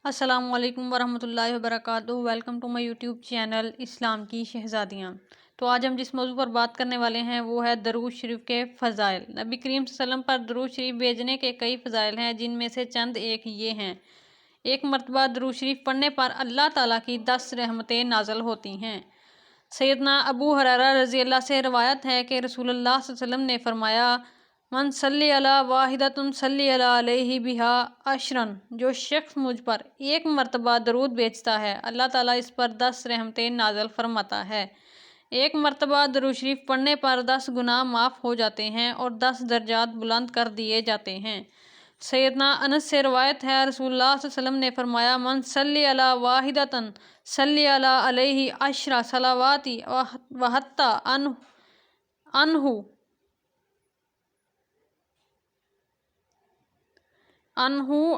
السلام علیکم ورحمۃ اللہ وبرکاتہ۔ Welcome to my YouTube channel اسلام کی شہزادیاں۔ تو آج ہم جس موضوع پر بات کرنے والے ہیں وہ ہے درود شریف کے فضائل۔ نبی کریم صلی اللہ علیہ وسلم پر درود شریف بھیجنے کے کئی فضائل ہیں، جن میں سے چند ایک یہ ہیں۔ ایک مرتبہ درود شریف پڑھنے پر اللہ تعالیٰ کی 10 رحمتیں نازل ہوتی ہیں۔ سیدنا ابو ہریرہ رضی اللہ سے روایت ہے کہ رسول اللہ صلی اللہ علیہ وسلم نے فرمایا، من صلی علی واحدۃ صلی علی علیہ بہا عشراً، جو شخص مجھ پر ایک مرتبہ درود بھیجتا ہے اللہ تعالیٰ اس پر 10 رحمتیں نازل فرماتا ہے۔ ایک مرتبہ درود شریف پڑھنے پر 10 گناہ معاف ہو جاتے ہیں اور 10 درجات بلند کر دیے جاتے ہیں۔ سیدنا انس سے روایت ہے، رسول اللہ صلی اللہ علیہ وسلم نے فرمایا، من صلی علی واحدۃ صلی علی علیہ عشر صلوات وحط انہو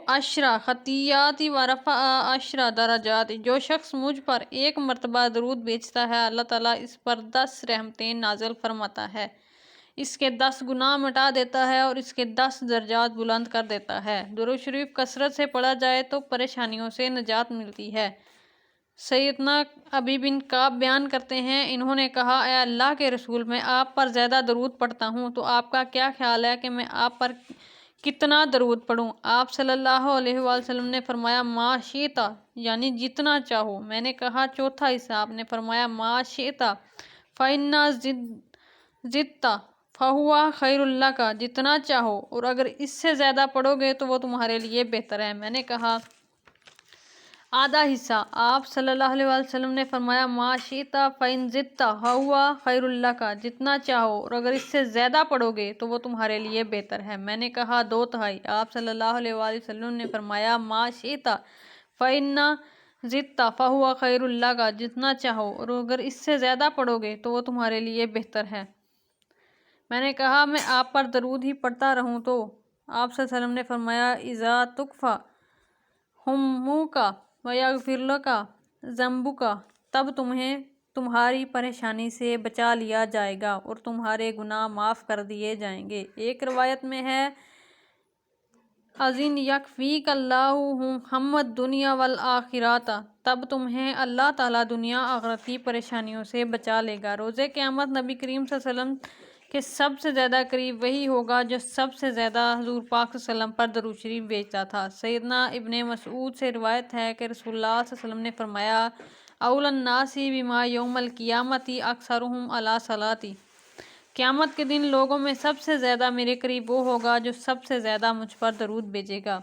عشر خطیات ورفع عشر درجات، جو شخص مجھ پر ایک مرتبہ درود بھیجتا ہے اللہ تعالیٰ اس پر 10 رحمتیں نازل فرماتا ہے، اس کے 10 گناہ مٹا دیتا ہے اور اس کے 10 درجات بلند کر دیتا ہے۔ درود شریف کثرت سے پڑھا جائے تو پریشانیوں سے نجات ملتی ہے۔ سیدنا ابی بن کعب بیان کرتے ہیں، انہوں نے کہا، اے اللہ کے رسول، میں آپ پر زیادہ درود پڑھتا ہوں، تو آپ کا کیا خیال ہے کہ میں آپ پر کتنا درود پڑھوں؟ آپ صلی اللہ علیہ وآلہ وسلم نے فرمایا، ما شئت، یعنی جتنا چاہو۔ میں نے کہا چوتھا حصہ؟ آپ نے فرمایا، ما شئت فإن زدت فہو خیر لک، جتنا چاہو اور اگر اس سے زیادہ پڑھو گے تو وہ تمہارے لیے بہتر ہے۔ میں نے کہا آدھا حصہ؟ آپ صلی اللہ علیہ وآلہ وسلم نے فرمایا، ما شئت فإن زدت فہو خیر لک، جتنا چاہو اور اگر اس سے زیادہ پڑھو گے تو وہ تمہارے لیے بہتر ہے۔ میں نے کہا 2/3؟ آپ صلی اللہ علیہ وآلہ وسلم نے فرمایا، ما شئت فإن زدت فہو خیر لک، جتنا چاہو اور اگر اس سے زیادہ پڑھو گے تو وہ تمہارے لیے بہتر ہے۔ میں نے کہا میں آپ پر درود ہی پڑھتا رہوں تو؟ آپ صلی اللہ علیہ وسلم نے فرمایا، اذا تکفی ہموک ویغفر لک ذنبک، تب تمہیں تمہاری پریشانی سے بچا لیا جائے گا اور تمہارے گناہ معاف کر دیے جائیں گے۔ ایک روایت میں ہے، اذن یکفیک اللہ ہم الدنیا والآخرۃ، تب تمہیں اللہ تعالیٰ دنیا آخرت کی پریشانیوں سے بچا لے گا۔ روز قیامت نبی کریم صلی اللہ علیہ وسلم کے سب سے زیادہ قریب وہی ہوگا جو سب سے زیادہ حضور پاک صلی اللہ علیہ وسلم پر درود شریف بھیجتا تھا۔ سیدنا ابن مسعود سے روایت ہے کہ رسول اللہ صلی اللہ علیہ وسلم نے فرمایا، اولی الناس بما یوم القیامۃ اکثرہم علی صلاتی، قیامت کے دن لوگوں میں سب سے زیادہ میرے قریب وہ ہوگا جو سب سے زیادہ مجھ پر درود بھیجے گا۔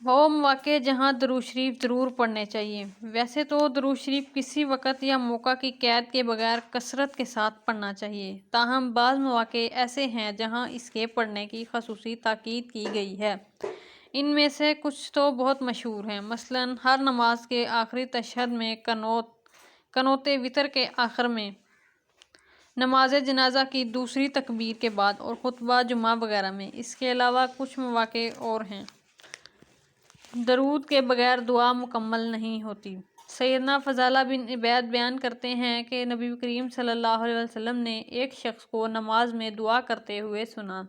وہ مواقع جہاں درود شریف ضرور پڑھنے چاہیے۔ ویسے تو درود شریف کسی وقت یا موقع کی قید کے بغیر کثرت کے ساتھ پڑھنا چاہیے، تاہم بعض مواقع ایسے ہیں جہاں اس کے پڑھنے کی خصوصی تاکید کی گئی ہے۔ ان میں سے کچھ تو بہت مشہور ہیں، مثلاً ہر نماز کے آخری تشہد میں، قنوت وتر کے آخر میں، نماز جنازہ کی دوسری تکبیر کے بعد اور خطبہ جمعہ وغیرہ میں۔ اس کے علاوہ کچھ مواقع اور ہیں۔ درود کے بغیر دعا مکمل نہیں ہوتی۔ سیدنا فضالہ بن عبید بیان کرتے ہیں کہ نبی کریم صلی اللہ علیہ وسلم نے ایک شخص کو نماز میں دعا کرتے ہوئے سنا۔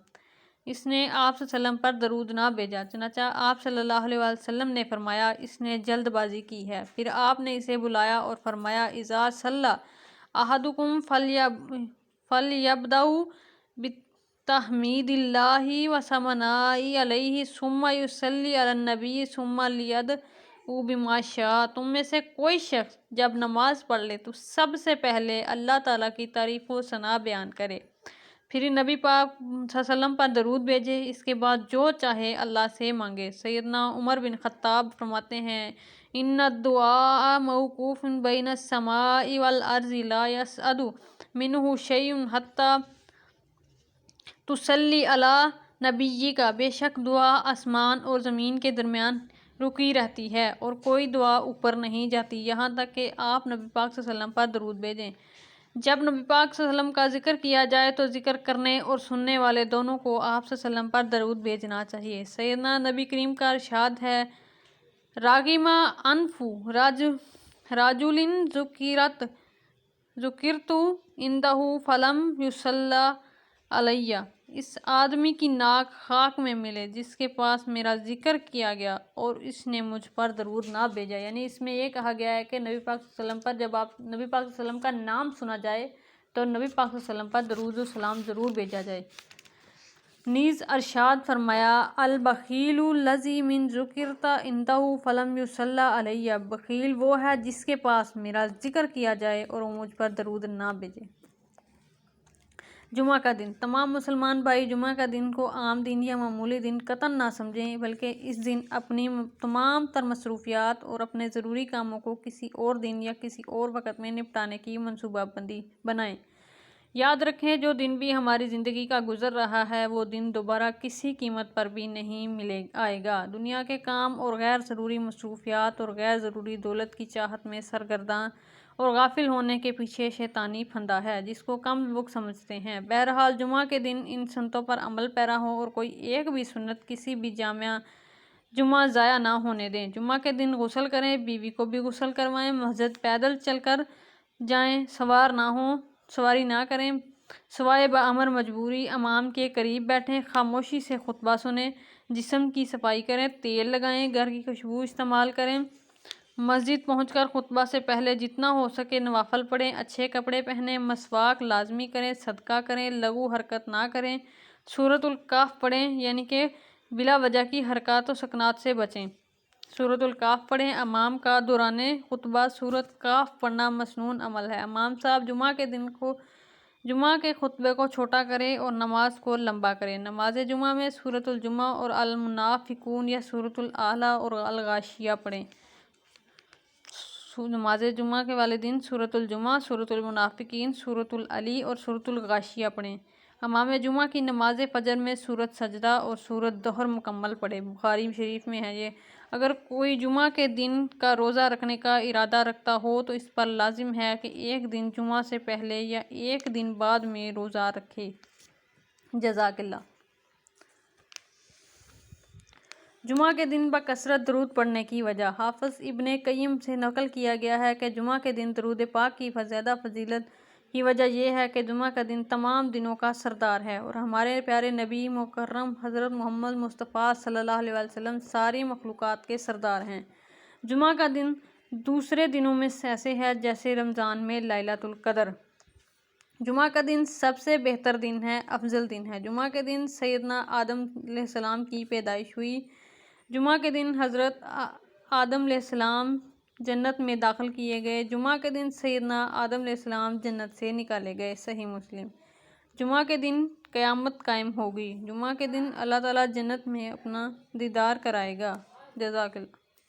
اس نے آپ صلی اللہ علیہ وسلم پر درود نہ بھیجا، چنانچہ آپ صلی اللہ علیہ وسلم نے فرمایا، اس نے جلد بازی کی ہے۔ پھر آپ نے اسے بلایا اور فرمایا، اذا صلی احدکم فلیبدأ بتحمید اللہ وثناء علیہ ثم یصلی علی النبی ثم لیدعو بما شاء۔ تم میں سے کوئی شخص جب نماز پڑھ لے تو سب سے پہلے اللہ تعالیٰ کی تعریف و ثنا بیان کرے، پھر نبی پاک صلی اللہ علیہ وسلم پر درود بھیجے، اس کے بعد جو چاہے اللہ سے مانگے۔ سیدنا عمر بن خطاب فرماتے ہیں، ان الدعاء موقوف بین السماء والارض لا یصعد منہ شیء حتی تصلی علی نبیک، بے شک دعا آسمان اور زمین کے درمیان رکی رہتی ہے اور کوئی دعا اوپر نہیں جاتی یہاں تک کہ آپ نبی پاک صلی اللہ علیہ وسلم پر درود بھیجیں۔ جب نبی پاک صلی اللہ علیہ وسلم کا ذکر کیا جائے تو ذکر کرنے اور سننے والے دونوں کو آپ صلی اللہ علیہ وسلم پر درود بھیجنا چاہیے۔ سیدنا نبی کریم کا ارشاد ہے، راغم انف رجل ذکرت عندہ فلم یصلی علیہ، اس آدمی کی ناک خاک میں ملے جس کے پاس میرا ذکر کیا گیا اور اس نے مجھ پر درود نہ بھیجا۔ یعنی اس میں یہ کہا گیا ہے کہ نبی پاک صلی اللہ علیہ وسلم پر جب آپ نبی پاک صلی اللہ علیہ وسلم کا نام سنا جائے تو نبی پاک صلی اللہ علیہ وسلم پر درود و سلام ضرور بھیجا جائے۔ نیز ارشاد فرمایا البخیل الذی من ذکرت عندہ فلم یصلی علیہ، بخیل وہ ہے جس کے پاس میرا ذکر کیا جائے اور وہ مجھ پر درود نہ بھیجے۔ جمعہ کا دن، تمام مسلمان بھائی جمعہ کا دن کو عام دن یا معمولی دن قطعاً نہ سمجھیں، بلکہ اس دن اپنی تمام تر مصروفیات اور اپنے ضروری کاموں کو کسی اور دن یا کسی اور وقت میں نپٹانے کی منصوبہ بندی بنائیں۔ یاد رکھیں جو دن بھی ہماری زندگی کا گزر رہا ہے وہ دن دوبارہ کسی قیمت پر بھی نہیں آئے گا۔ دنیا کے کام اور غیر ضروری مصروفیات اور غیر ضروری دولت کی چاہت میں سرگرداں اور غافل ہونے کے پیچھے شیطانی پھندا ہے جس کو کم لوگ سمجھتے ہیں۔ بہرحال جمعہ کے دن ان سنتوں پر عمل پیرا ہوں اور کوئی ایک بھی سنت کسی بھی جامع جمعہ ضائع نہ ہونے دیں۔ جمعہ کے دن غسل کریں، بیوی کو بھی غسل کروائیں، مسجد پیدل چل کر جائیں، سواری نہ کریں، سوائے بامر مجبوری امام کے قریب بیٹھیں، خاموشی سے خطبہ سنیں، جسم کی صفائی کریں، تیل لگائیں، گھر کی خوشبو استعمال کریں، مسجد پہنچ کر خطبہ سے پہلے جتنا ہو سکے نوافل پڑھیں، اچھے کپڑے پہنیں، مسواک لازمی کریں، صدقہ کریں، لغو حرکت نہ کریں، سورۃ الکہف پڑھیں یعنی کہ بلا وجہ کی حرکات و سکنات سے بچیں۔ سورۃ الکہف پڑھیں۔ امام کا دوران خطبہ سورۃ کہف پڑھنا مسنون عمل ہے۔ امام صاحب جمعہ کے خطبے کو چھوٹا کریں اور نماز کو لمبا کریں۔ نماز جمعہ میں سورۃ الجمعہ اور المنافقون یا سورۃ الاعلیٰ اور الغاشیہ پڑھیں۔ نماز جمعہ کے والے دن سورۃ الجمعہ، سورۃ المنافقین، سورۃ الاعلیٰ اور سورۃ الغاشیہ پڑھیں۔ امام جمعہ کی نماز فجر میں سورۃ سجدہ اور سورۃ ظہر مکمل پڑھیں۔ بخاری شریف میں ہے یہ۔ اگر کوئی جمعہ کے دن کا روزہ رکھنے کا ارادہ رکھتا ہو تو اس پر لازم ہے کہ ایک دن جمعہ سے پہلے یا ایک دن بعد میں روزہ رکھے۔ جزاک اللہ۔ جمعہ کے دن بکثرت درود پڑھنے کی وجہ۔ حافظ ابن قیم سے نقل کیا گیا ہے کہ جمعہ کے دن درود پاک کی زیادہ فضیلت کی وجہ یہ ہے کہ جمعہ کا دن تمام دنوں کا سردار ہے اور ہمارے پیارے نبی مکرم حضرت محمد مصطفیٰ صلی اللہ علیہ وسلم ساری مخلوقات کے سردار ہیں۔ جمعہ کا دن دوسرے دنوں میں ایسے ہے جیسے رمضان میں لیلۃ القدر۔ جمعہ کا دن سب سے بہتر دن ہے، افضل دن ہے۔ جمعہ کے دن سیدنا آدم علیہ السلام کی پیدائش ہوئی۔ جمعہ کے دن حضرت آدم علیہ السلام جنت میں داخل کیے گئے۔ جمعہ کے دن سیدنا آدم علیہ السلام جنت سے نکالے گئے۔ صحیح مسلم۔ جمعہ کے دن قیامت قائم ہوگی۔ جمعہ کے دن اللہ تعالیٰ جنت میں اپنا دیدار کرائے گا۔ جزاک اللہ۔